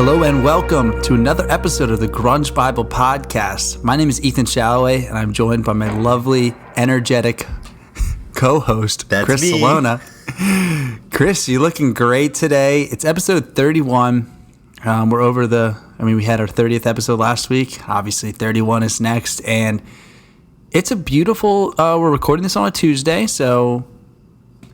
Hello and welcome to another episode of the Grunge Bible Podcast. My name is Ethan Shalloway, and I'm joined by my lovely, energetic co-host, Chris Salona. Chris, you're looking great today. It's episode 31. We're over we had our 30th episode last week. Obviously, 31 is next, and it's a beautiful. We're recording this on a Tuesday, so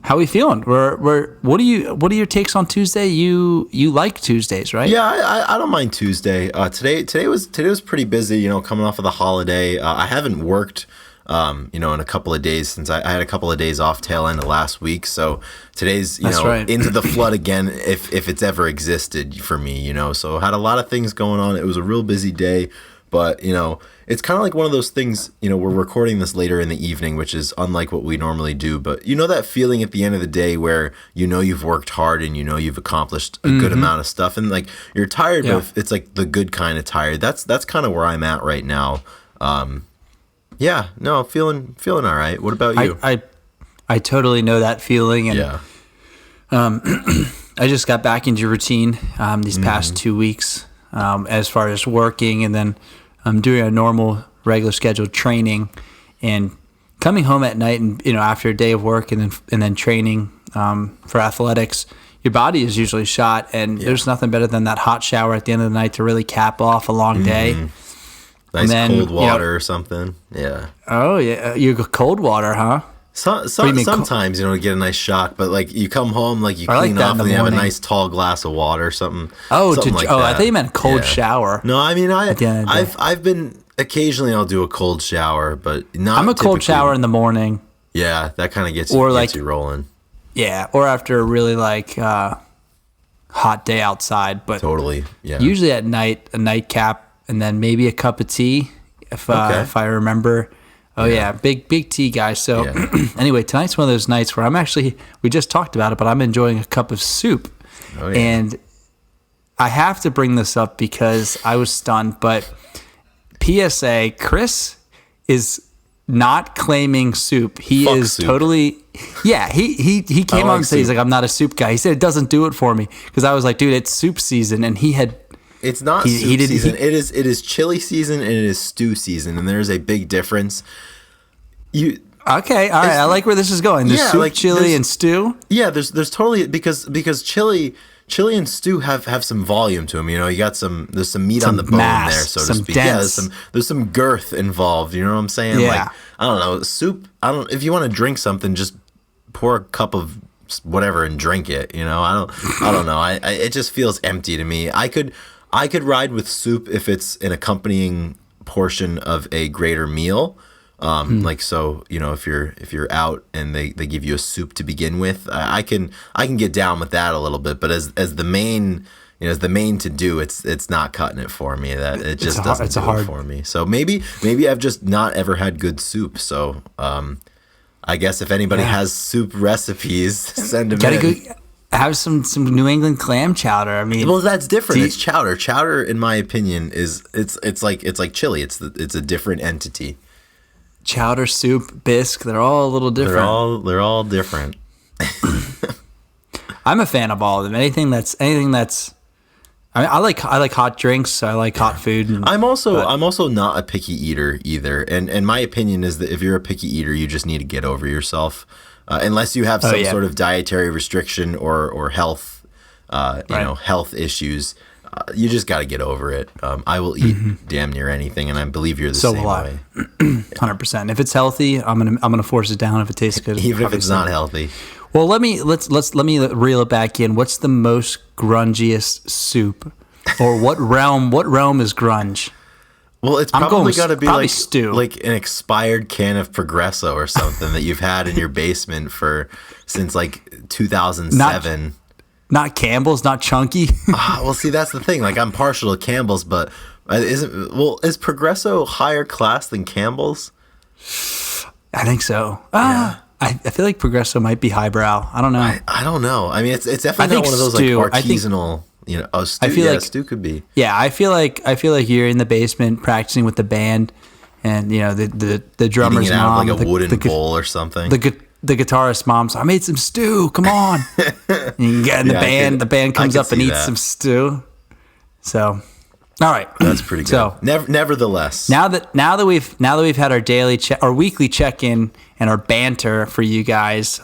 how are we feeling? What are your takes on Tuesday? You like Tuesdays, right? Yeah, I don't mind Tuesday. Today was pretty busy. Coming off of the holiday. I haven't worked. In a couple of days since I had a couple of days off tail end of last week. So today's, right. into the flood again, if it's ever existed for me, so had a lot of things going on. It was a real busy day, but, it's kind of like one of those things, we're recording this later in the evening, which is unlike what we normally do. But that feeling at the end of the day where, you've worked hard and, you've accomplished a good amount of stuff and like you're tired, but it's like the good kind of tired. That's kind of where I'm at right now. Yeah, no, feeling all right. What about you? I totally know that feeling, and yeah. I just got back into routine these past 2 weeks as far as working, and then doing a normal, regular scheduled training, and coming home at night, and after a day of work, and then training for athletics. Your body is usually shot, and there's nothing better than that hot shower at the end of the night to really cap off a long day. Nice cold water or something. Yeah. Oh, yeah. You go cold water, huh? Sometimes, to get a nice shock, but like you come home, like you clean off and you have a nice tall glass of water or something. Oh, something like that. I thought you meant cold shower. No, I mean, I've been, occasionally I'll do a cold shower, but not I'm a typically. Cold shower in the morning. Yeah, that kind of gets you rolling. Yeah, or after a really hot day outside. But totally, yeah. Usually at night, a nightcap, and then maybe a cup of tea, if I remember. Oh yeah, big tea guy. So anyway, tonight's one of those nights where we just talked about it, but I'm enjoying a cup of soup. Oh, yeah. And I have to bring this up because I was stunned, but PSA, Chris is not claiming soup. He Fuck is soup. Totally, yeah, he came on and said, he's like, I'm not a soup guy. He said it doesn't do it for me, because I was like, dude, it's soup season, and he had... It's not soup season. It is chili season and it is stew season, and there is a big difference. Okay, all right. I like where this is going. There's soup, chili, and stew. Yeah, there's totally because chili and stew have some volume to them. You got there's some meat on the bone there, so to speak. Dense. Yeah, there's some girth involved. You know what I'm saying? Yeah. Like, I don't know, soup. If you want to drink something, just pour a cup of whatever and drink it. I don't know. It just feels empty to me. I could ride with soup if it's an accompanying portion of a greater meal. Like, so, if you're out and they give you a soup to begin with, I can get down with that a little bit, but as the main, as the main to do, it's not cutting it for me. That it just doesn't do it for me. So maybe I've just not ever had good soup. So, I guess if anybody has soup recipes, send them in. Have some New England clam chowder. I mean, well, that's different. It's chowder. Chowder, in my opinion, is it's like chili. It's a different entity. Chowder, soup, bisque, they're all a little different. They're all different. I'm a fan of all of them. Anything that's. I mean, I like hot drinks. I like hot food. I'm also not a picky eater either. And my opinion is that if you're a picky eater, you just need to get over yourself. Unless you have some sort of dietary restriction or health, health issues, you just got to get over it. I will eat damn near anything, and I believe you're the same way. 100%. If it's healthy, I'm gonna force it down if it tastes good. Even if it's not healthy. Well, let me reel it back in. What's the most grungiest soup, or what realm is grunge? Well, it's probably got to be like stew. Like an expired can of Progresso or something that you've had in your basement since like 2007. Not Campbell's, not Chunky. Well, see, that's the thing. Like, I'm partial to Campbell's, but is Progresso higher class than Campbell's? I think so. Yeah. I feel like Progresso might be highbrow. I don't know. I don't know. I mean, it's definitely not one of those stew, like artisanal. Stew. I feel like stew could be. Yeah, I feel like you're in the basement practicing with the band, and the drummer's mom, like a wooden bowl or something. The guitarist's mom's, I made some stew. Come on, and you get in the band. The band comes up and eats some stew. So, all right, that's pretty good. So, nevertheless, now that we've had our our weekly check-in and our banter for you guys,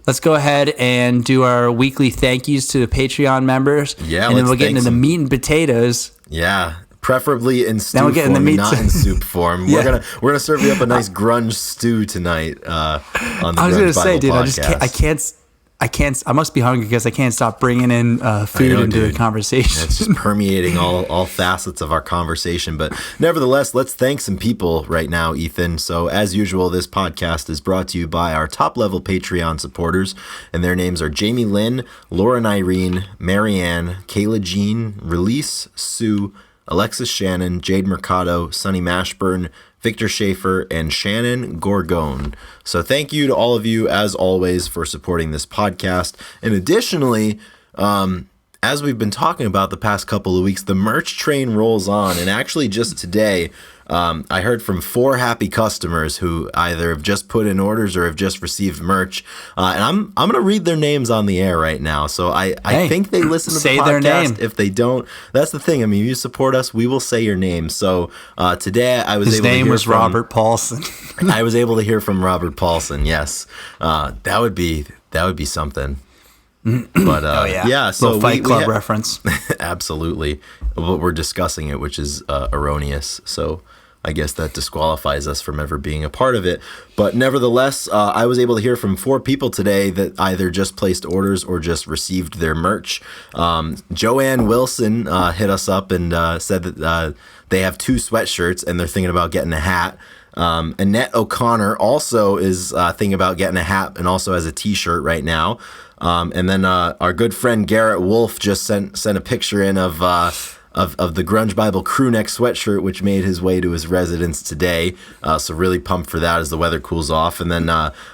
let's go ahead and do our weekly thank yous to the Patreon members. Yeah, and then we'll get into the meat and potatoes. Yeah, preferably in stew form, and not in soup form. Yeah. We're gonna serve you up a nice grunge stew tonight on the I was gonna say, dude, podcast. I must be hungry because I can't stop bringing in food into the conversation. It's just permeating all facets of our conversation. But nevertheless, let's thank some people right now, Ethan. So as usual, this podcast is brought to you by our top-level Patreon supporters, and their names are Jamie Lynn, Lauren Irene, Marianne, Kayla Jean, Release, Sue, Alexis Shannon, Jade Mercado, Sunny Mashburn, Victor Schaefer, and Shannon Gorgone. So thank you to all of you, as always, for supporting this podcast. And additionally, as we've been talking about the past couple of weeks, the merch train rolls on. And actually just today, I heard from 4 happy customers who either have just put in orders or have just received merch. And I'm going to read their names on the air right now. So I think they listen to the podcast. Their name. If they don't, that's the thing. I mean, you support us, we will say your name. So today I was able to hear His name was Robert Paulson. I was able to hear from Robert Paulson. Yes. That would be something. But yeah, so Fight Club reference. Absolutely. But we're discussing it, which is erroneous. So I guess that disqualifies us from ever being a part of it. But nevertheless, I was able to hear from 4 people today that either just placed orders or just received their merch. Joanne Wilson hit us up and said that they have 2 sweatshirts and they're thinking about getting a hat. Annette O'Connor also is thinking about getting a hat and also has a t-shirt right now. And then our good friend Garrett Wolf just sent a picture in of the Grunge Bible crew neck sweatshirt, which made his way to his residence today. So really pumped for that as the weather cools off. And then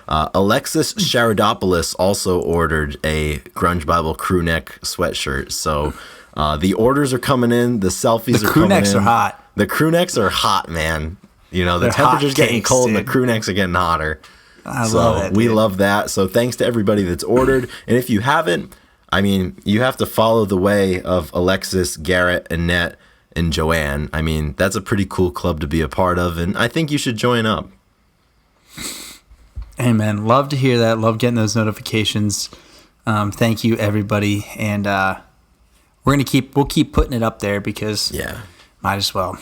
Alexis Sharadopoulos also ordered a Grunge Bible crew neck sweatshirt. So the orders are coming in. The selfies are coming in. The crew necks are hot. The crew necks are hot, man. You know, the temperature's getting cold and the crew necks are getting hotter. I love that. We love that. So thanks to everybody that's ordered. And if you haven't, I mean, you have to follow the way of Alexis, Garrett, Annette, and Joanne. I mean, that's a pretty cool club to be a part of, and I think you should join up. Hey, man, love to hear that. Love getting those notifications. Thank you, everybody. And we'll keep putting it up there because might as well.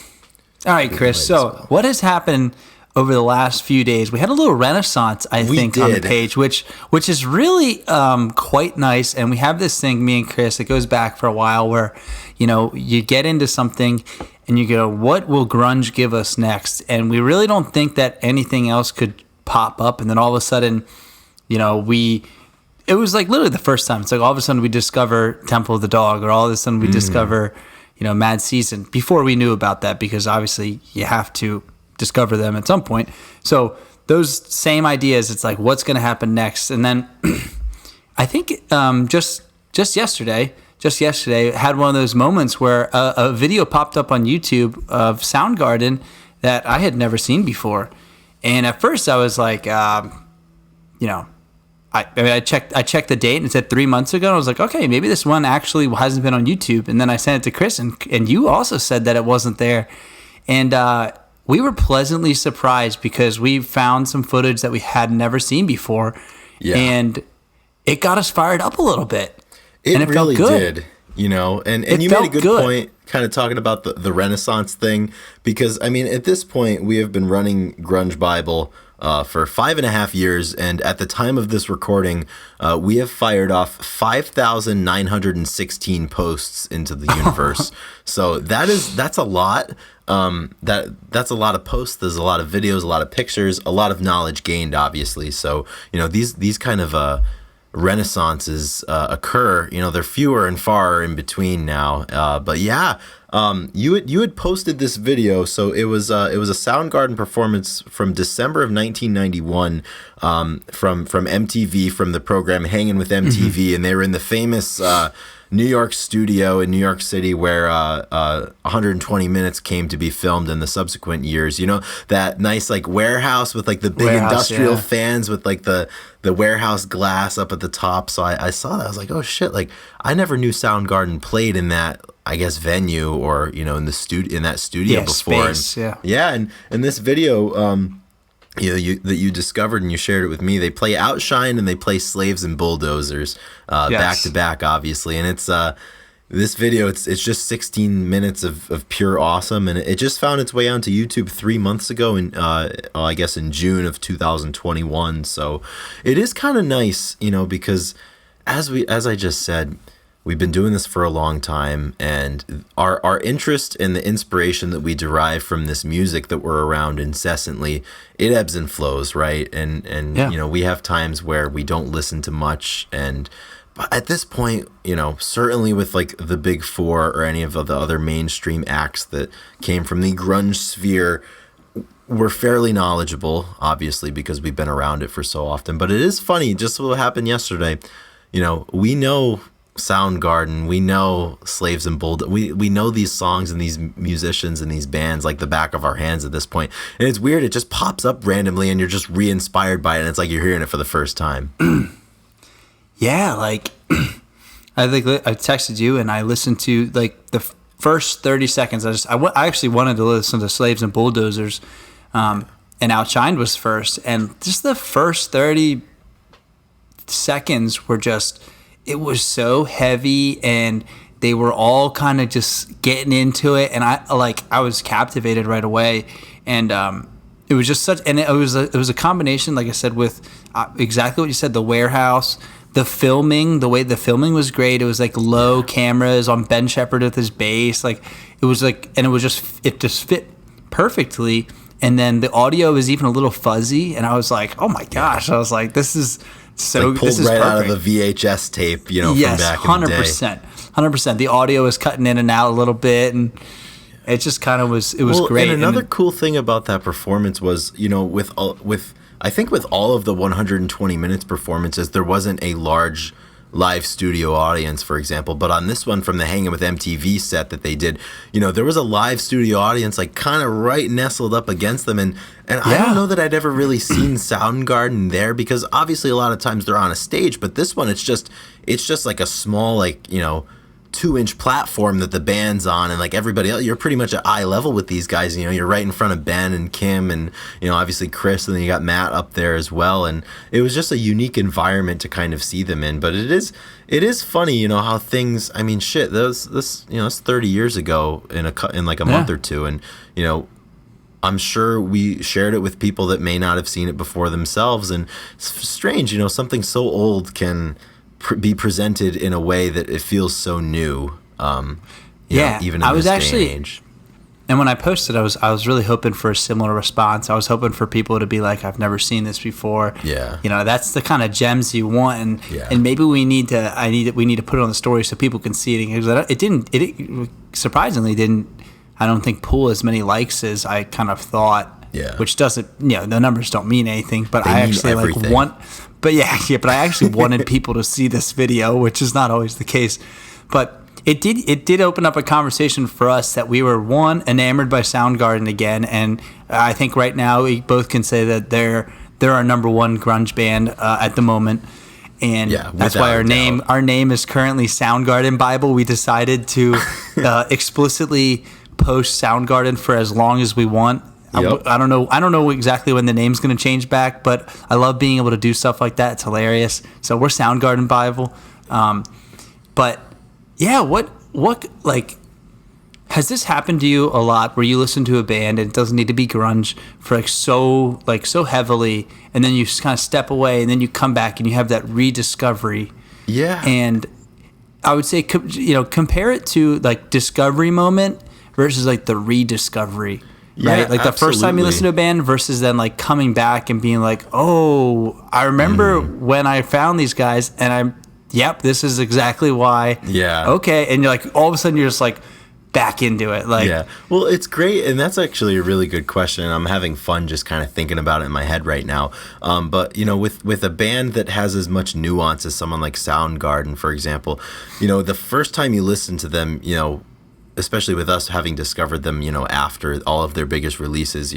All right, Chris. So what has happened over the last few days? We had a little renaissance, I think, on the page, which is really quite nice. And we have this thing, me and Chris, it goes back for a while where, you know, you get into something and you go, what will grunge give us next? And we really don't think that anything else could pop up. And then all of a sudden, you know, it was like literally the first time. It's like all of a sudden we discover Temple of the Dog, or all of a sudden we discover, you know, Mad Season, before we knew about that, because obviously you have to discover them at some point. So those same ideas, it's like, what's going to happen next? And then I think just yesterday had one of those moments where a video popped up on YouTube of Soundgarden that I had never seen before. And at first I was like, you know, I checked the date and it said 3 months ago. And I was like, okay, maybe this one actually hasn't been on YouTube. And then I sent it to Chris, and you also said that it wasn't there. And we were pleasantly surprised because we found some footage that we had never seen before. Yeah. And it got us fired up a little bit. It really did, you know, and you made a good point kind of talking about the Renaissance thing, because, I mean, at this point, we have been running Grunge Bible for 5.5 years, and at the time of this recording, we have fired off 5,916 posts into the universe. So that's a lot. That's a lot of posts. There's a lot of videos, a lot of pictures, a lot of knowledge gained, obviously. So, you know, these kind of renaissances occur. You know, they're fewer and far in between now. But yeah, you had posted this video. So it was a Soundgarden performance from December of 1991, from MTV, from the program Hangin' with MTV, and they were in the famous New York studio in New York City where 120 Minutes came to be filmed in the subsequent years. You know, that nice like warehouse with like the big industrial fans with like the warehouse glass up at the top. So I saw that. I was like, oh shit, like I never knew Soundgarden played in that I guess, venue or, in the in that studio before. Space, and this video, that you discovered and you shared it with me, they play Outshine and they play Slaves and Bulldozers, back to back, obviously. And it's, this video, it's just 16 minutes of pure awesome. And it just found its way onto YouTube 3 months ago I guess in June of 2021. So it is kind of nice, because as I just said, we've been doing this for a long time, and our interest and the inspiration that we derive from this music that we're around incessantly, it ebbs and flows, right? And we have times where we don't listen to much, but at this point, certainly with like the Big Four or any of the other mainstream acts that came from the grunge sphere, we're fairly knowledgeable, obviously, because we've been around it for so often. But it is funny, just what happened yesterday. We know Soundgarden, we know Slaves and Bulldozers, we know these songs and these musicians and these bands like the back of our hands at this point. And it's weird, it just pops up randomly and you're just re-inspired by it, and it's like you're hearing it for the first time. Yeah, like I think I texted you and I listened to like the first 30 seconds. I actually wanted to listen to Slaves and Bulldozers, and Outshined was first, and just the first 30 seconds were just, it was so heavy, and they were all kind of just getting into it, and I was captivated right away, and it was just such, and it was a combination, like I said, with exactly what you said, the warehouse, the filming, the way the filming was great. It was like low cameras on Ben Shepherd with his bass, like it was like, and it just fit perfectly, and then the audio was even a little fuzzy, and I was like, oh my gosh, I was like, this is. So like pulled right out of the VHS tape, from back in the day. 100%. The audio is cutting in and out a little bit, and it just kind of was. It was great. And another cool thing about that performance was, with I think with all of the 120 minutes performances, there wasn't a large live studio audience, for example. But on this one, from the Hanging with MTV set that they did, there was a live studio audience, like kind of right nestled up against them. And I don't know that I'd ever really seen Soundgarden there, because obviously a lot of times they're on a stage, but this one, it's just like a small, 2-inch platform that the band's on, and like everybody else, you're pretty much at eye level with these guys. You're right in front of Ben and Kim and obviously Chris, and then you got Matt up there as well, and it was just a unique environment to kind of see them in. But it is funny, how things, I mean, shit, this it's 30 years ago in like a month or two, and I'm sure we shared it with people that may not have seen it before themselves, and it's strange, something so old can be presented in a way that it feels so new. Even in this day and age. And when I posted, I was really hoping for a similar response. I was hoping for people to be like, I've never seen this before. Yeah. That's the kind of gems you want, and maybe we need to put it on the story so people can see it. It surprisingly didn't. I don't think pull as many likes as I kind of thought. Yeah. Which doesn't, the numbers don't mean anything, but they I actually everything. but I actually wanted people to see this video, which is not always the case. But it did open up a conversation for us that we were, one, enamored by Soundgarden again, and I think right now we both can say that they're our number one grunge band at the moment. And that's why our name is currently Soundgarden Bible. We decided to explicitly post Soundgarden for as long as we want. Yep. I don't know exactly when the name's going to change back, but I love being able to do stuff like that. It's hilarious. So we're Soundgarden Bible. But yeah, what like has this happened to you a lot, where you listen to a band and it doesn't need to be grunge for so heavily, and then you just kind of step away, and then you come back and you have that rediscovery? Yeah. And I would say compare it to like discovery moment versus like the rediscovery. Right? Yeah, like the first time you listen to a band versus then like coming back and being like, oh, I remember when I found these guys, and this is exactly why. Yeah. Okay. And you're like, all of a sudden you're just like back into it. Like, yeah. Well, it's great. And that's actually a really good question. I'm having fun just kind of thinking about it in my head right now. But with a band that has as much nuance as someone like Soundgarden, for example, the first time you listen to them, especially with us having discovered them, after all of their biggest releases,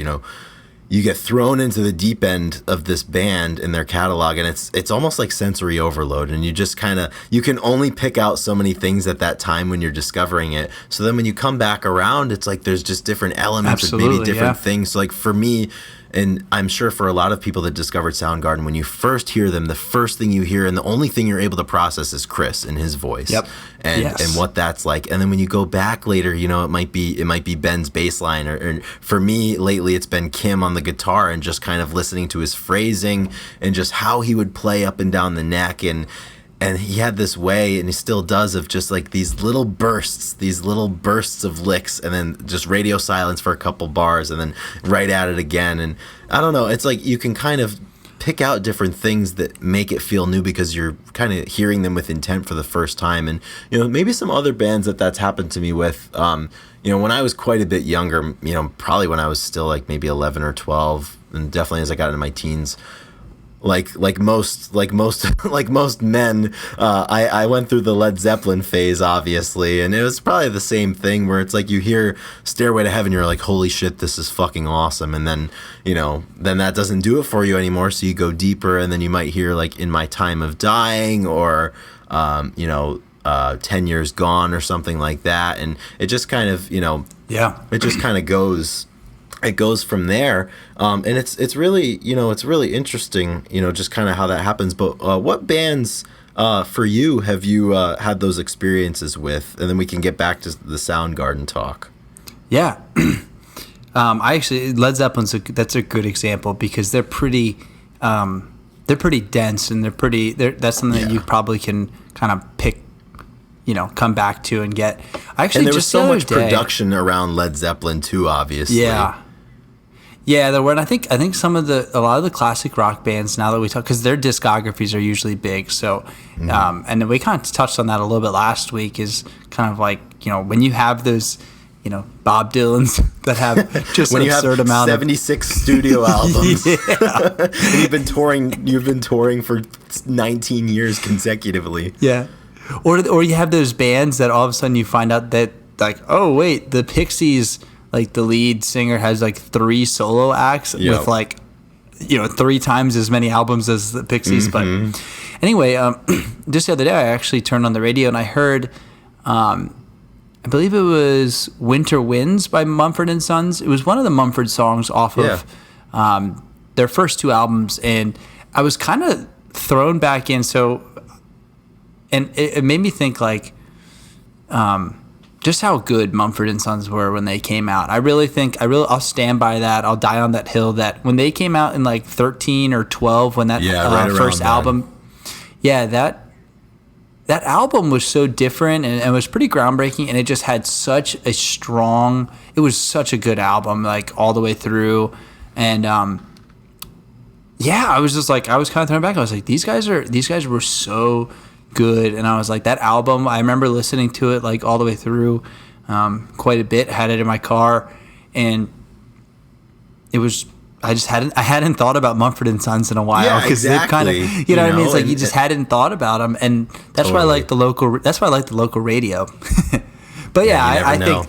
you get thrown into the deep end of this band and their catalog, and it's almost like sensory overload, and you just kind of, you can only pick out so many things at that time when you're discovering it. So then when you come back around, it's like there's just different elements and maybe different things. So like for me, and I'm sure for a lot of people that discovered Soundgarden, when you first hear them, the first thing you hear and the only thing you're able to process is Chris and his voice, and what that's like. And then when you go back later, you know, it might be Ben's bass line, or for me lately it's been Kim on the guitar, and just kind of listening to his phrasing and just how he would play up and down the neck, and he had this way, and he still does, of just like these little bursts of licks, and then just radio silence for a couple bars, and then right at it again. And I don't know, it's like you can kind of pick out different things that make it feel new because you're kind of hearing them with intent for the first time. And, you know, maybe some other bands that's happened to me with, you know, when I was quite a bit younger, you know, probably when I was still like maybe 11 or 12, and definitely as I got into my teens, like most men, I went through the Led Zeppelin phase, obviously, and it was probably the same thing where it's like you hear Stairway to Heaven, you're like, holy shit, this is fucking awesome, and then, you know, then that doesn't do it for you anymore, so you go deeper, and then you might hear like In My Time of Dying, or you know, 10 Years Gone, or something like that, and it just kind of, you know, it just kind of goes. It goes from there, and it's really, you know, it's really interesting, you know, just kind of how that happens. But what bands for you have you had those experiences with? And then we can get back to the Soundgarden talk. Yeah, I actually, Led Zeppelin's that's a good example, because they're pretty dense, and that's something that you probably can kind of pick, you know, come back to and get. Actually, and there was just so much production around Led Zeppelin too, obviously. Yeah, there were, and I think a lot of the classic rock bands, now that we talk, because their discographies are usually big, so and we kind of touched on that a little bit last week, is kind of like, you know, when you have those, you know, Bob Dylan's that have just when an you absurd have amount 76 studio albums, and you've been touring for 19 years consecutively. Yeah, or you have those bands that all of a sudden you find out that, like, oh wait, the Pixies, like the lead singer has like 3 solo acts with, like, you know, 3 times as many albums as the Pixies. But anyway, just the other day I actually turned on the radio and I heard, I believe it was Winter Winds by Mumford and Sons. It was one of the Mumford songs off of their first 2 albums, and I was kind of thrown back in. So, and it made me think, like, just how good Mumford and Sons were when they came out. I'll stand by that. I'll die on that hill, that when they came out in like 13 or 12, when that first album, that album was so different, and it was pretty groundbreaking, and it just had such a strong, it was such a good album, like all the way through. And I was just like, I was kind of thrown back. I was like, these guys were so good. And I was like, that album, I remember listening to it like all the way through, quite a bit, had it in my car, and it was, I hadn't thought about Mumford and Sons in a while, because they've kind of, you know what I mean? It's like, you just hadn't thought about them, and that's why I like the local radio. But I think,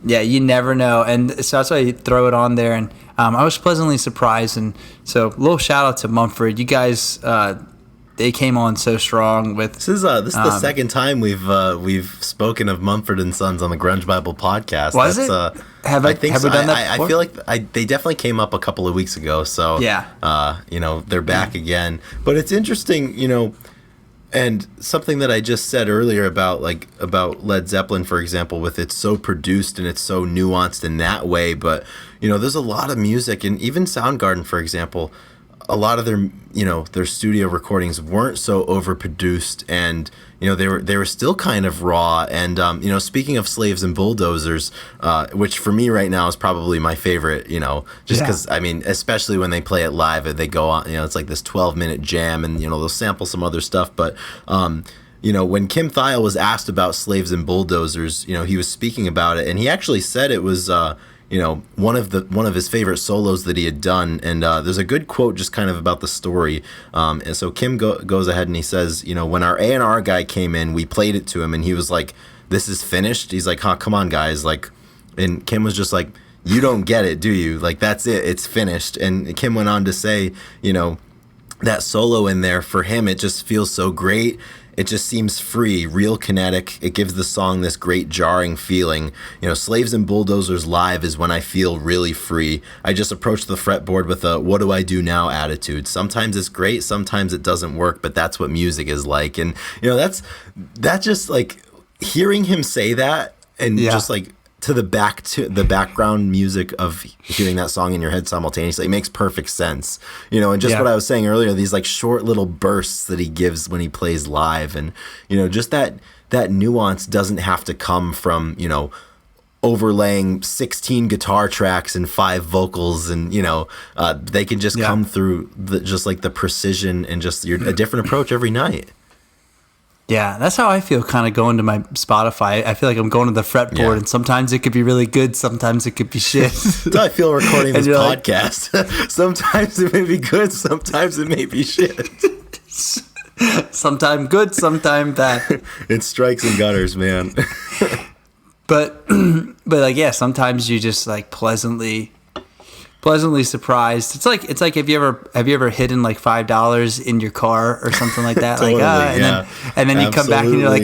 you never know. And so that's why you throw it on there. And I was pleasantly surprised. And so, a little shout out to Mumford. You guys, they came on so strong with. This is the second time we've spoken of Mumford and Sons on the Grunge Bible podcast. Was it? Have we done that before? I feel like they definitely came up a couple of weeks ago. So you know, they're back again. But it's interesting, you know, and something that I just said earlier about Led Zeppelin, for example, with it's so produced and it's so nuanced in that way. But, you know, there's a lot of music, and even Soundgarden, for example, a lot of their studio recordings weren't so overproduced, and, you know, they were still kind of raw. And you know, speaking of Slaves and Bulldozers, which for me right now is probably my favorite, you know, just because I mean, especially when they play it live, they go on, you know, it's like this 12-minute jam, and, you know, they'll sample some other stuff. But you know, when Kim Thayil was asked about Slaves and Bulldozers, you know, he was speaking about it, and he actually said it was you know, one of his favorite solos that he had done. And there's a good quote just kind of about the story. And so Kim goes ahead and he says, you know, when our A&R guy came in, we played it to him, and he was like, "This is finished." He's like, "Huh, come on, guys." Like, and Kim was just like, you don't get it, do you? Like, that's it. It's finished. And Kim went on to say, you know, that solo in there, for him, it just feels so great. It just seems free, real kinetic. It gives the song this great jarring feeling. You know, Slaves and Bulldozers live is when I feel really free. I just approach the fretboard with a what do I do now attitude. Sometimes it's great, sometimes it doesn't work, but that's what music is like. And, you know, that's just like hearing him say that and just like to the background music of hearing that song in your head simultaneously, it makes perfect sense, you know. And just what I was saying earlier, these like short little bursts that he gives when he plays live, and you know, just that nuance doesn't have to come from, you know, overlaying 16 guitar tracks and 5 vocals, and you know, they can just come through just like the precision and just a different approach every night. Yeah, that's how I feel kind of going to my Spotify. I feel like I'm going to the fretboard, and sometimes it could be really good, sometimes it could be shit. That's how I feel recording this podcast. Like, sometimes it may be good, sometimes it may be shit. Sometime good, sometime bad. It strikes and gutters, man. But like, yeah, sometimes you just like pleasantly surprised. It's like have you ever hidden like $5 in your car or something like that? Totally, and then you come back and you're like,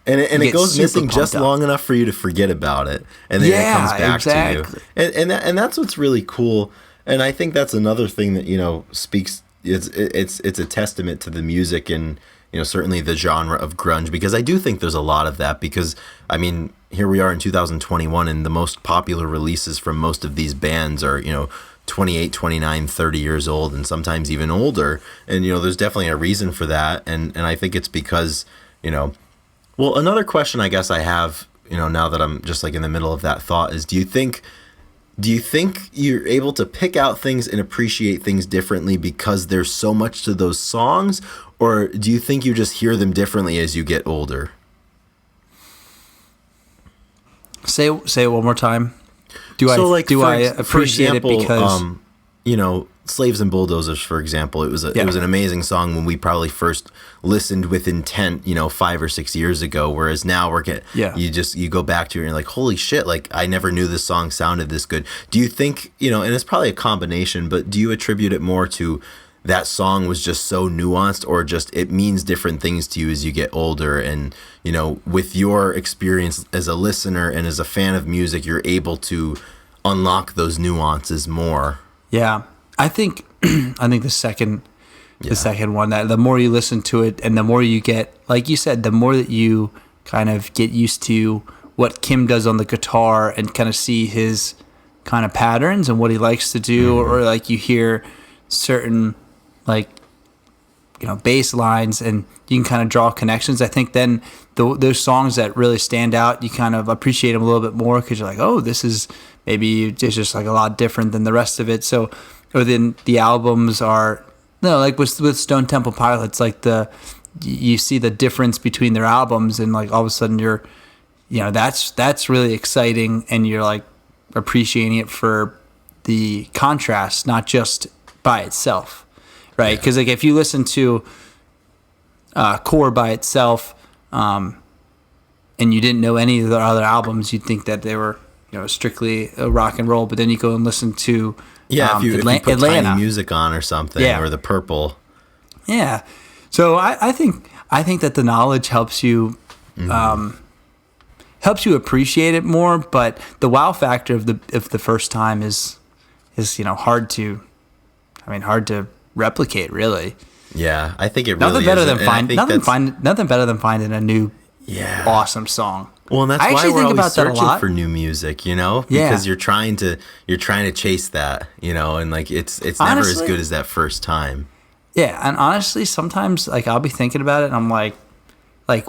and it goes missing just long enough for you to forget about it, and then it comes back to you. And that's what's really cool. And I think that's another thing that, you know, speaks. It's a testament to the music and, you know, certainly the genre of grunge, because I do think there's a lot of that, because I mean, here we are in 2021 and the most popular releases from most of these bands are, you know, 28, 29, 30 years old, and sometimes even older. And, you know, there's definitely a reason for that. And I think it's because, you know, well, another question I guess I have, you know, now that I'm just like in the middle of that thought is, do you think you're able to pick out things and appreciate things differently because there's so much to those songs? Or do you think you just hear them differently as you get older? Say it one more time. Do I appreciate it because you know, Slaves and Bulldozers, for example, it was an amazing song when we probably first listened with intent, you know, 5 or 6 years ago, whereas now you go back to it and you're like, holy shit, like I never knew this song sounded this good. Do you think, you know, and it's probably a combination, but do you attribute it more to that song was just so nuanced, or just it means different things to you as you get older? And, you know, with your experience as a listener and as a fan of music, you're able to unlock those nuances more. Yeah, I think the second one, that the more you listen to it and the more you get, like you said, the more that you kind of get used to what Kim does on the guitar and kind of see his kind of patterns and what he likes to do, or like you hear certain, like, you know, bass lines and you can kind of draw connections. I think then those songs that really stand out, you kind of appreciate them a little bit more because you're like, oh, this is maybe it's just like a lot different than the rest of it. So, or then the albums are, no, like with Stone Temple Pilots, like you see the difference between their albums, and like all of a sudden you're, you know, that's really exciting, and you're like appreciating it for the contrast, not just by itself. Right, because like if you listen to Core by itself, and you didn't know any of their other albums, you'd think that they were, you know, strictly rock and roll. But then you go and listen to if you put Atlanta Tiny Music on or something, or The Purple. Yeah, so I think that the knowledge helps you appreciate it more. But the wow factor of the first time is you know hard to replicate, really. Yeah, I think it nothing really better is. Than nothing better than finding a new awesome song. Well, and that's why we're always searching for new music, you know, because you're trying to chase that, you know, and like it's never as good as that first time. Yeah, and honestly, sometimes like I'll be thinking about it and I'm like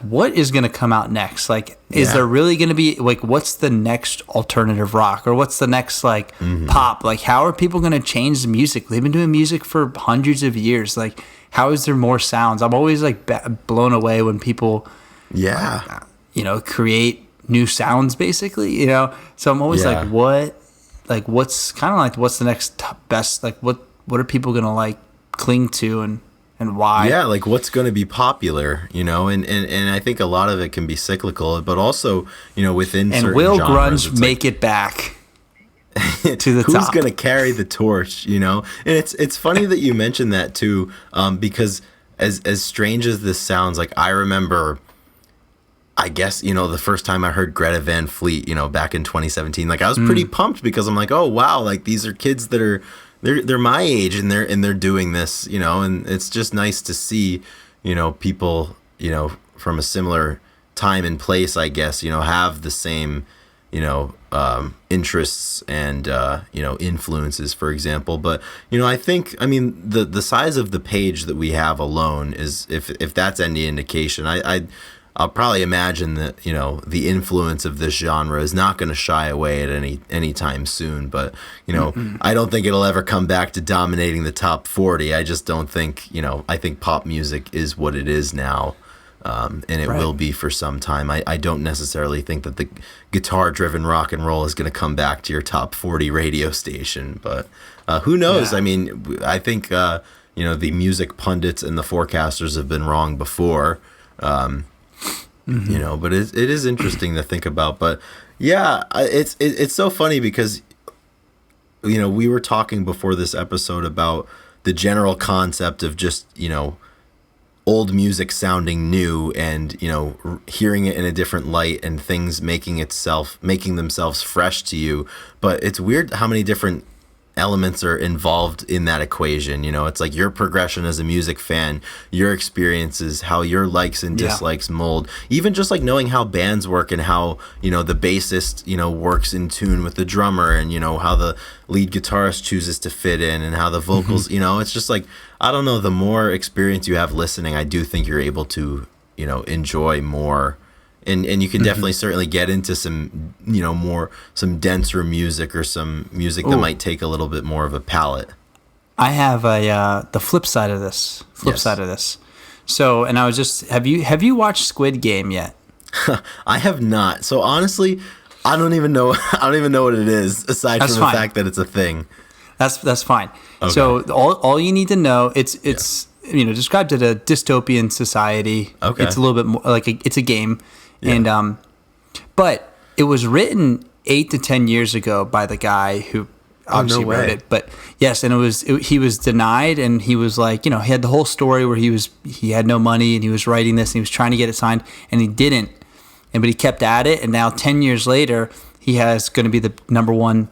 what is going to come out next? Like, is there really going to be, like, what's the next alternative rock, or what's the next, like, pop? Like, how are people going to change the music? They've been doing music for hundreds of years. Like, how is there more sounds? I'm always, like, blown away when people, you know, create new sounds, basically, you know? So I'm always like, what's kind of like, what's the next best, like, what are people going to, like, cling to and and why. Yeah, like what's going to be popular, you know, and I think a lot of it can be cyclical, but also, you know, within and certain will genres, grunge make it back to the who's top? going to carry the torch, you know? And it's funny that you mentioned that too, because as strange as this sounds, like I remember, I guess, you know, the first time I heard Greta Van Fleet, you know, back in 2017, like I was pretty pumped because I'm like, oh wow, like these are kids that are they're my age and they're doing this, you know, and it's just nice to see, you know, people, you know, from a similar time and place, I guess, you know, have the same, you know, interests and you know, influences, for example. But you know, I mean the size of the page that we have alone is, if that's any indication, I'll probably imagine that, you know, the influence of this genre is not going to shy away at any time soon. But, you know, I don't think it'll ever come back to dominating the top 40. I just don't think, you know, I think pop music is what it is now. And it will be for some time. I don't necessarily think that the guitar-driven rock and roll is going to come back to your top 40 radio station. But who knows? Yeah. I mean, I think, you know, the music pundits and the forecasters have been wrong before. You know, but it is interesting to think about. But yeah, it's so funny because, you know, we were talking before this episode about the general concept of just, you know, old music sounding new and, you know, hearing it in a different light and things making themselves fresh to you. But it's weird how many different elements are involved in that equation. You know, it's like your progression as a music fan, your experiences, how your likes and dislikes mold, even just like knowing how bands work and how, you know, the bassist, you know, works in tune with the drummer, and, you know, how the lead guitarist chooses to fit in and how the vocals, you know, it's just like, I don't know, the more experience you have listening, I do think you're able to, you know, enjoy more. And you can definitely certainly get into some, you know, some denser music or some music that might take a little bit more of a palette. I have the flip side of this. So, and I was just, have you watched Squid Game yet? I have not. So honestly, I don't even know what it is, aside from the fact that it's a thing. That's fine. Okay. So all you need to know, it's you know, described as a dystopian society. Okay. It's a little bit more like it's a game. Yeah. And but it was written 8 to 10 years ago by the guy who obviously wrote it. But yes, and he was denied, and he was like, you know, he had the whole story where he had no money and he was writing this and he was trying to get it signed and he didn't. But he kept at it, and now 10 years later, he has going to be the number one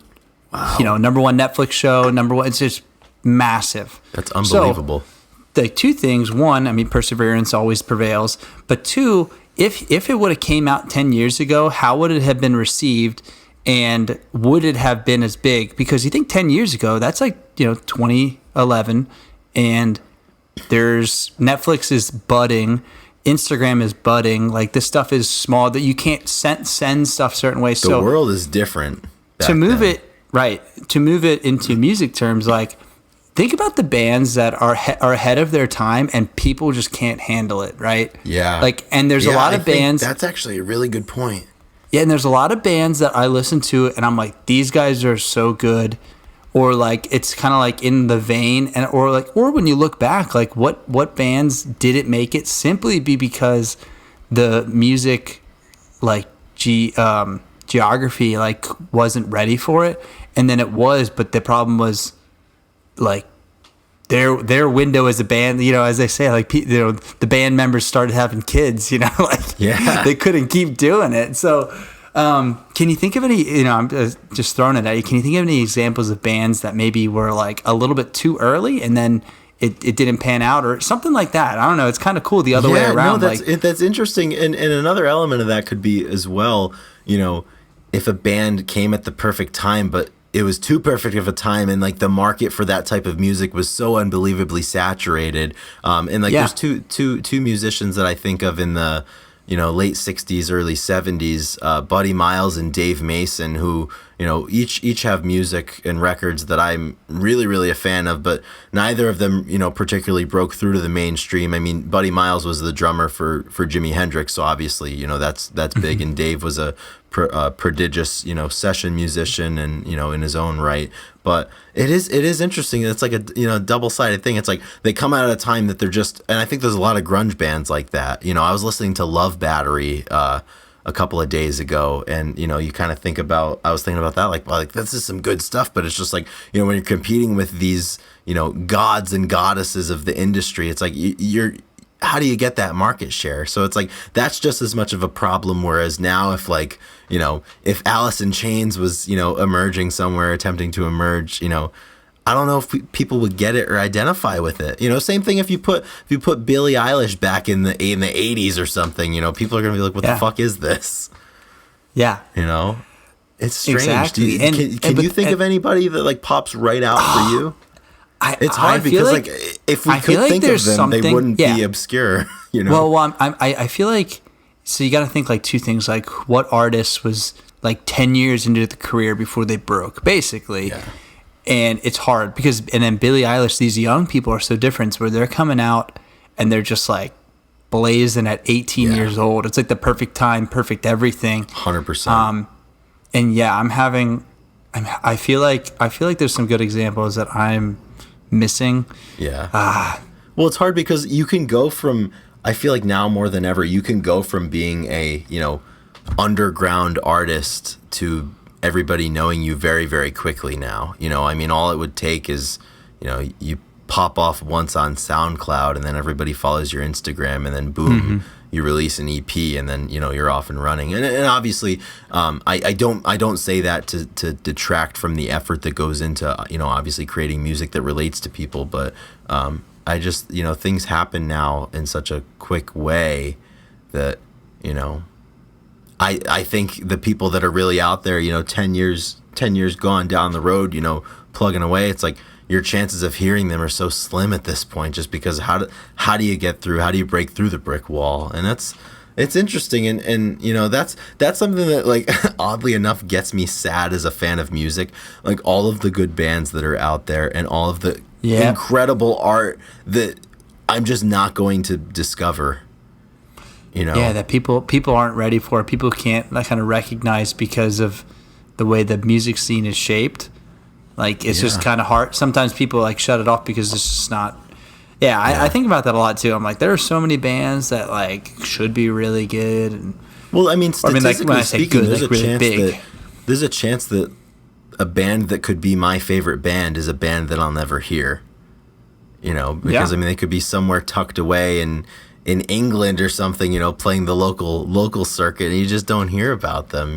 Netflix show, number one. It's just massive. That's unbelievable. So, the two things: one, I mean, perseverance always prevails. But two, if it would have came out 10 years ago, how would it have been received, and would it have been as big? Because you think 10 years ago, that's like, you know, 2011, and there's Netflix is budding, Instagram is budding. Like, this stuff is small that you can't send stuff certain ways. The world is different. To move it into music terms, like, think about the bands that are ahead of their time and people just can't handle it, right? Yeah. Like, and there's a lot of bands. That's actually a really good point. Yeah, and there's a lot of bands that I listen to and I'm like, these guys are so good. Or like, it's kind of like in the vein, or when you look back, like what bands didn't make it simply because the music, like geography, like wasn't ready for it, and then it was, but the problem was, like, their window as a band, you know, as they say, like, you know, the band members started having kids, you know, like, they couldn't keep doing it. So, can you think of any, you know, I'm just throwing it at you, can you think of any examples of bands that maybe were like a little bit too early and then it didn't pan out or something like that? I don't know. It's kind of cool the other way around. No, that's interesting. And another element of that could be as well, you know, if a band came at the perfect time, but it was too perfect of a time, and like the market for that type of music was so unbelievably saturated. And like there's two musicians that I think of in the, you know, late 60s, early 70s, Buddy Miles and Dave Mason, who, each have music and records that I'm really, really a fan of, but neither of them, particularly broke through to the mainstream. I mean, Buddy Miles was the drummer for Jimi Hendrix, so obviously, that's big. And Dave was a prodigious, session musician and, in his own right. But it is interesting. It's like a, double-sided thing. It's like they come out at a time that they're just, and I think there's a lot of grunge bands like that. I was listening to Love Battery, a couple of days ago, and you kind of think about, I was thinking about that, like this is some good stuff, but it's just like, when you're competing with these gods and goddesses of the industry, it's like how do you get that market share? So it's like that's just as much of a problem. Whereas now, if if Alice in Chains was emerging somewhere, attempting to emerge, I don't know if people would get it or identify with it. Same thing if you put Billie Eilish back in the 80s or something. People are gonna be like, "What the fuck is this?" Yeah. It's strange. Exactly. Can you think of anybody that pops right out for you? It's hard because if we could think of them, they wouldn't be obscure. Well, I feel like, so you got to think like two things, like what artist was like 10 years into the career before they broke, basically. Yeah. And it's hard because, and then Billie Eilish, these young people are so different, where they're coming out and they're just like blazing at 18 years old. It's like the perfect time, perfect everything. 100%. And yeah, I feel like there's some good examples that I'm missing. Yeah. Well, it's hard because you can go from, I feel like now more than ever, you can go from being a, underground artist to everybody knowing you very, very quickly now. I mean, all it would take is, you pop off once on SoundCloud and then everybody follows your Instagram and then boom, you release an EP and then, you're off and running. And obviously, I don't say that to detract from the effort that goes into, obviously creating music that relates to people. But I just, things happen now in such a quick way that, I think the people that are really out there, 10 years gone down the road, plugging away, it's like your chances of hearing them are so slim at this point, just because how do you get through? How do you break through the brick wall? And it's interesting. And that's something that, like, oddly enough gets me sad as a fan of music, like all of the good bands that are out there and all of the incredible art that I'm just not going to discover. That people aren't ready for it. People can't kind of recognize because of the way the music scene is shaped. Like, it's just kind of hard. Sometimes people like shut it off because it's just not. I think about that a lot too. I'm like, there are so many bands that like should be really good. And, well, I mean, statistically when I say speaking, good, there's like a really chance big. There's a chance that a band that could be my favorite band is a band that I'll never hear. Because I mean, they could be somewhere tucked away in England or something, playing the local circuit, and you just don't hear about them.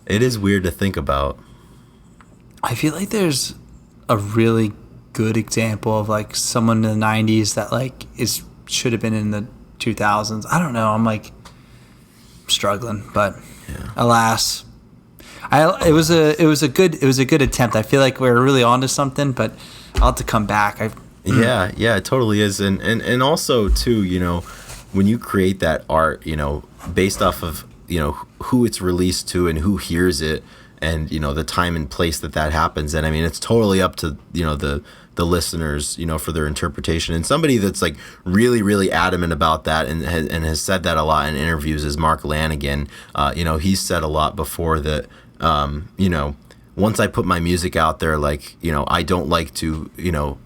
It is weird to think about. I feel like there's a really good example of like someone in the 90s that like should have been in the 2000s. I don't know. I'm like struggling, but alas, it was a good attempt. I feel like we were really onto something, but I'll have to come back. Yeah, it totally is. And also too, when you create that art, based off of, who it's released to and who hears it, and the time and place that happens. And I mean, it's totally up to the listeners, for their interpretation. And somebody that's like really, really adamant about that and has said that a lot in interviews is Mark Lanigan. He's said a lot before that once I put my music out there, like, I don't like to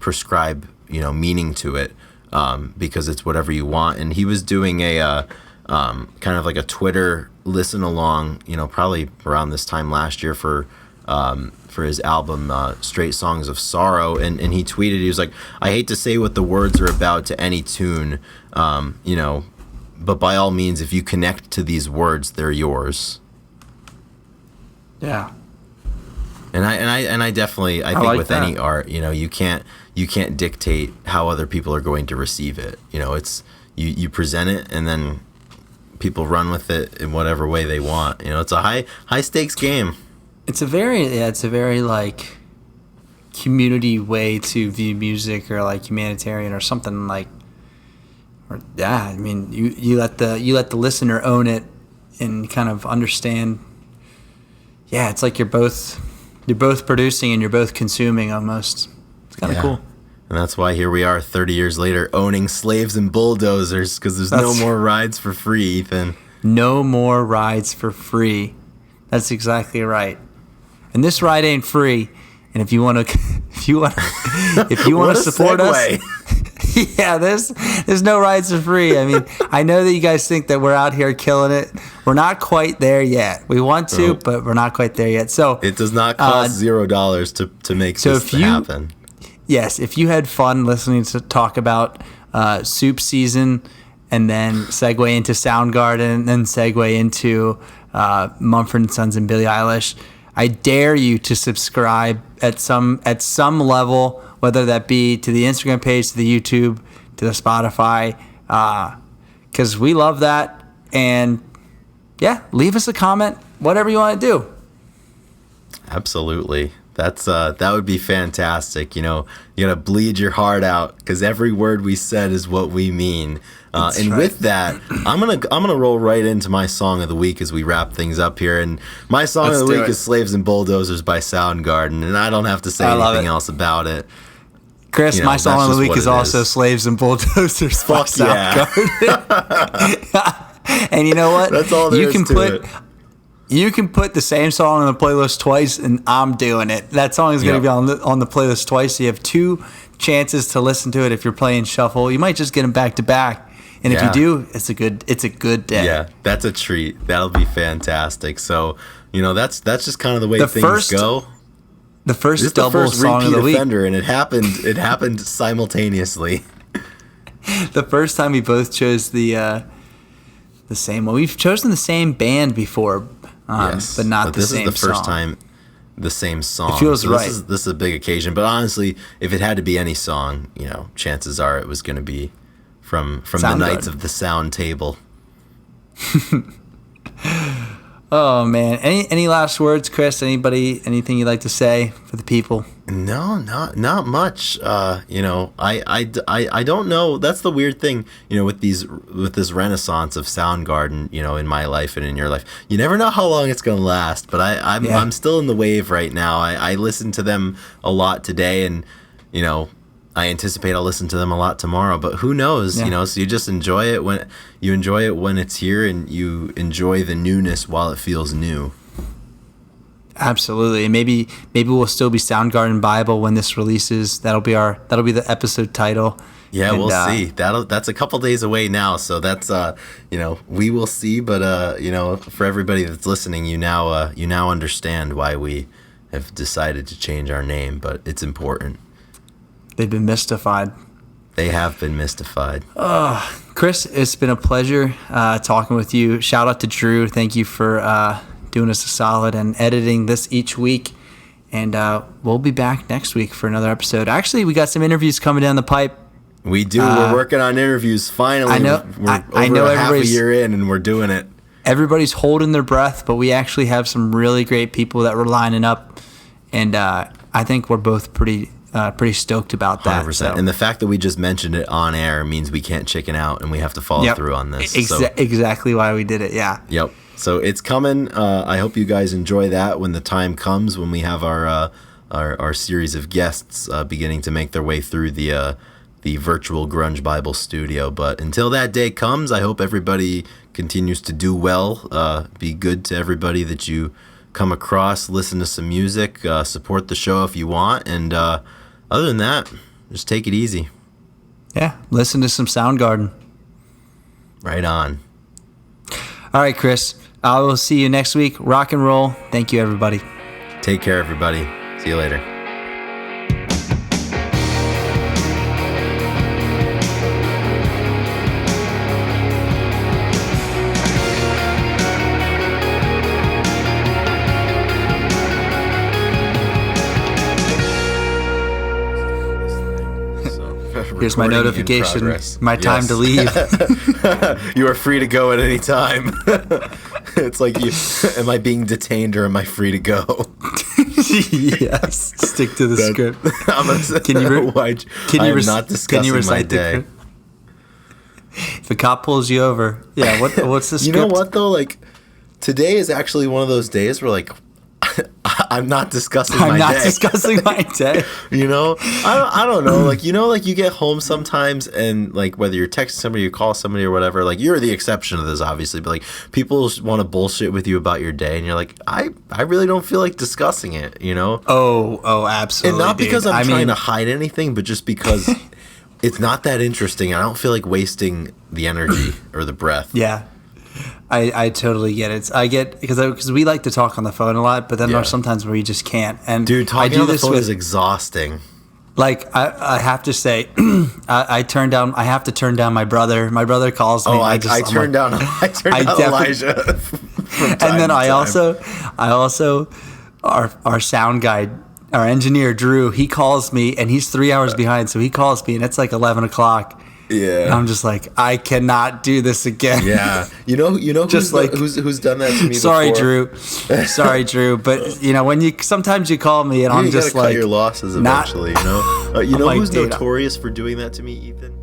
prescribe meaning to it, because it's whatever you want. And he was doing a kind of like a Twitter listen along, probably around this time last year for his album Straight Songs of Sorrow, and he tweeted, he was like, I hate to say what the words are about to any tune, but by all means, if you connect to these words, they're yours. Yeah. And I definitely, I think like with that. any art, you can't dictate how other people are going to receive it. It's you present it, and then people run with it in whatever way they want. It's a high stakes game. It's a very like community way to view music, or like humanitarian or something like. Or I mean, you let the listener own it and kind of understand. yeah, it's like you're both producing and you're both consuming almost. It's kind of cool. And that's why here we are 30 years later owning slaves and bulldozers, because there's no more rides for free, Ethan. No more rides for free. That's exactly right. And this ride ain't free. And if you want to support us, yeah, there's no rides for free. I mean, I know that you guys think that we're out here killing it. We're not quite there yet. We want to, but we're not quite there yet. So it does not cost $0 to make this happen. Yes, if you had fun listening to talk about soup season, and then segue into Soundgarden, and then segue into Mumford & Sons and Billie Eilish, I dare you to subscribe at some level, whether that be to the Instagram page, to the YouTube, to the Spotify, because we love that. And yeah, leave us a comment, whatever you want to do. Absolutely. That would be fantastic. You know, you gotta bleed your heart out, because every word we said is what we mean. With that, I'm gonna roll right into my song of the week as we wrap things up here. And my song of the week is "Slaves and Bulldozers" by Soundgarden, and I don't have to say anything else about it. Chris, my song of the week is also "Slaves and Bulldozers" by Soundgarden. And you know what? That's all there is to it. You can put the same song on the playlist twice, and I'm doing it. That song is going to be on the playlist twice. So you have two chances to listen to it. If you're playing shuffle, you might just get them back to back. And if you do, it's a good day. Yeah, that's a treat. That'll be fantastic. So, you know, that's just kind of the way things go. The first double song of the week, and it happened simultaneously. The first time we both chose the same one. We've chosen the same band before. Yes, but not the same song. This is the first time the same song. It feels right. This is a big occasion. But honestly, if it had to be any song, you know, chances are it was going to be from the Knights of the Sound Table. Oh man! Any last words, Chris? Anything you'd like to say for the people? No, not much. You know, I don't know. That's the weird thing. You know, with this renaissance of Soundgarden, you know, in my life and in your life, you never know how long it's gonna last. But I'm still in the wave right now. I listened to them a lot today, and you know, I anticipate I'll listen to them a lot tomorrow, but who knows, you know, so you just enjoy it when it's here, and you enjoy the newness while it feels new. Absolutely. And maybe we'll still be Soundgarden Bible when this releases. That'll be the episode title. Yeah, and we'll see. That's a couple days away now, so that's you know, we will see, but you know, for everybody that's listening, you now understand why we have decided to change our name, but it's important. They've been mystified. They have been mystified. Chris, it's been a pleasure talking with you. Shout out to Drew. Thank you for doing us a solid and editing this each week. And we'll be back next week for another episode. Actually, we got some interviews coming down the pipe. We do. We're working on interviews. Finally, I know. I know. Half a year in, and we're doing it. Everybody's holding their breath, but we actually have some really great people that we're lining up, and I think we're both pretty stoked about that. 100%. So. And the fact that we just mentioned it on air means we can't chicken out, and we have to follow through on this. Exactly why we did it. Yeah. Yep. So it's coming. I hope you guys enjoy that when the time comes, when we have our series of guests beginning to make their way through the virtual Grunge Bible studio. But until that day comes, I hope everybody continues to do well. Be good to everybody that you come across. Listen to some music. Support the show if you want. And other than that, just take it easy. Yeah. Listen to some Soundgarden. Right on. All right, Chris. I will see you next week. Rock and roll. Thank you, everybody. Take care, everybody. See you later. Here's my notification. My time to leave. You are free to go at any time. It's like, am I being detained or am I free to go? Yes. Stick to the script. I am not discussing my day. If a cop pulls you over, what's the script? You know what though? Like, today is actually one of those days where, like, I'm not discussing I'm my not day. discussing my day. You know, I don't know. Like, you know, like you get home sometimes and like whether you're texting somebody, you call somebody or whatever, like you're the exception of this, obviously. But like people just want to bullshit with you about your day. And you're like, I really don't feel like discussing it, you know? Oh, absolutely. And not because dude. I'm trying to hide anything, but just because it's not that interesting. I don't feel like wasting the energy or the breath. Yeah. I totally get it. I get because we like to talk on the phone a lot, but then there's sometimes where you just can't. And dude, talking on the phone is exhausting. Like I have to say, I have to turn down my brother. My brother calls me. Oh, I turned down Elijah. And then I also our sound guy, our engineer Drew, he calls me and he's 3 hours behind, so he calls me and it's like 11 o'clock. Yeah, and I'm just like, I cannot do this again. Yeah, you know, just who's done that to me? Sorry, before? Sorry, Drew. But you know, when sometimes you call me and I'm just like, cut your losses eventually. You know, who's notorious for doing that to me, Ethan?